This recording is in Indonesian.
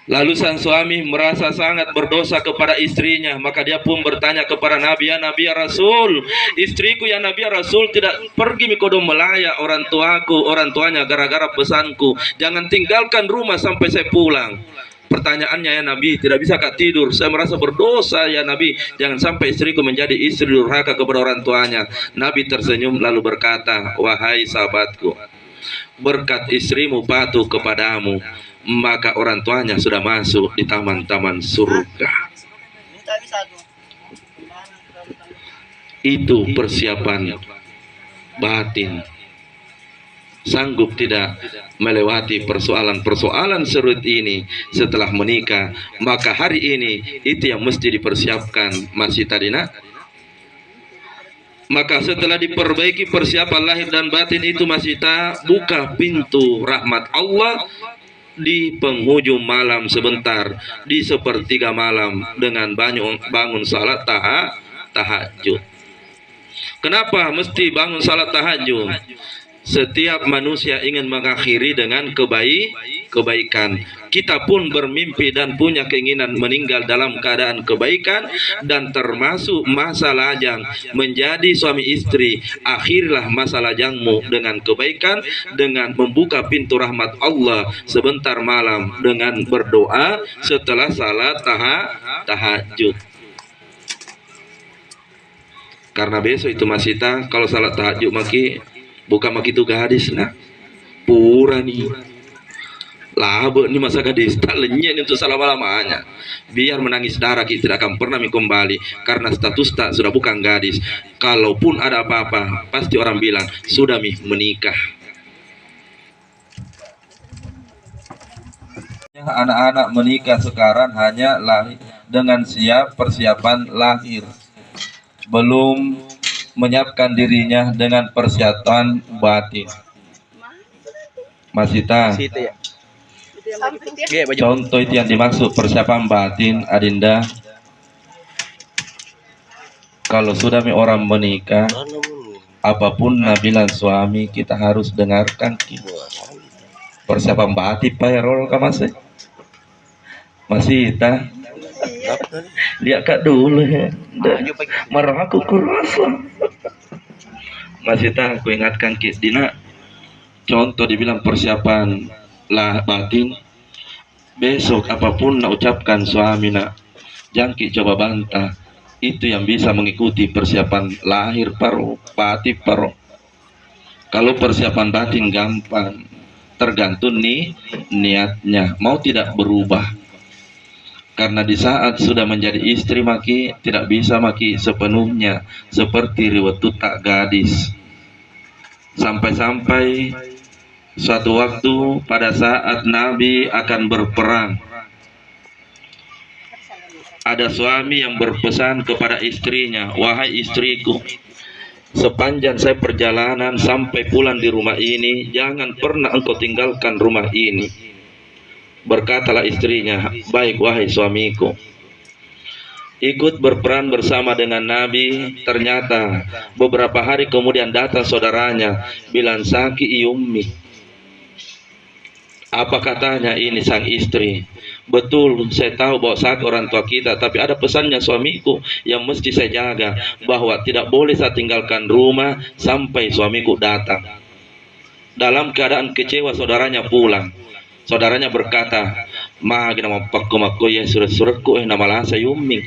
Lalu sang suami merasa sangat berdosa kepada istrinya, maka dia pun bertanya kepada Nabi, ya Nabi ya Rasul, istriku ya Nabi ya Rasul tidak pergi mikodom melayak orang tuanya gara-gara pesanku, jangan tinggalkan rumah sampai saya pulang. Pertanyaannya, ya Nabi, tidak bisa kak tidur, saya merasa berdosa ya Nabi, jangan sampai istriku menjadi istri durhaka kepada orang tuanya. Nabi tersenyum lalu berkata, wahai sahabatku, berkat istrimu patuh kepadamu, maka orang tuanya sudah masuk di taman-taman surga. Itu persiapan batin. Sanggup tidak melewati persoalan-persoalan serut ini setelah menikah, maka hari ini itu yang mesti dipersiapkan. Masih tadi nak? Maka setelah diperbaiki persiapan lahir dan batin itu, masih tak buka pintu rahmat Allah di penghujung malam sebentar, di sepertiga malam dengan bangun salat tahajud. Kenapa mesti bangun salat tahajud? Setiap manusia ingin mengakhiri dengan kebaikan. Kita pun bermimpi dan punya keinginan meninggal dalam keadaan kebaikan, dan termasuk masa lajang menjadi suami istri. Akhirilah masa lajangmu dengan kebaikan, dengan membuka pintu rahmat Allah sebentar malam dengan berdoa setelah salat tahajud. Karena besok itu masih kalau salat tahajud bukan begitu gadis nah pura nih laba nih masa gadis tak lenyap untuk selama-lamanya, biar menangis darah kita tidak akan pernah kembali karena status tak sudah bukan gadis. Kalaupun ada apa-apa pasti orang bilang sudah menikah. Anak-anak menikah sekarang hanya lahir dengan persiapan lahir, belum menyiapkan dirinya dengan persiapan batin. Masih tahu? Contoh itu yang dimaksud persiapan batin, Adinda. Kalau sudah orang menikah, apapun nabilan suami kita harus dengarkan. Persiapan batin Pak ya rol masih tahu? Lihat kak dulu ya, marah aku kurasa. Masih tak aku ingatkan Dina, contoh dibilang persiapan lah batin. Besok apapun nak ucapkan suami nak, jangki coba bantah. Itu yang bisa mengikuti persiapan lahir batin paro. Kalau persiapan batin gampang, tergantung niatnya mau tidak berubah. Karena di saat sudah menjadi istri tidak bisa sepenuhnya seperti riwayat tak gadis. Sampai-sampai suatu waktu pada saat Nabi akan berperang, ada suami yang berpesan kepada istrinya, wahai istriku, sepanjang saya perjalanan sampai pulang di rumah ini, jangan pernah engkau tinggalkan rumah ini. Berkatalah istrinya, baik wahai suamiku. Ikut berperan bersama dengan Nabi. Ternyata beberapa hari kemudian datang saudaranya, bilang sakit iummi. Apa katanya ini sang istri? Betul, saya tahu bahwa sakit orang tua kita, tapi ada pesannya suamiku yang mesti saya jaga, bahwa tidak boleh saya tinggalkan rumah sampai suamiku datang. Dalam keadaan kecewa saudaranya pulang. Saudaranya berkata, "Ma gina mapakku ya surat-suratku nama lah saya Yumi."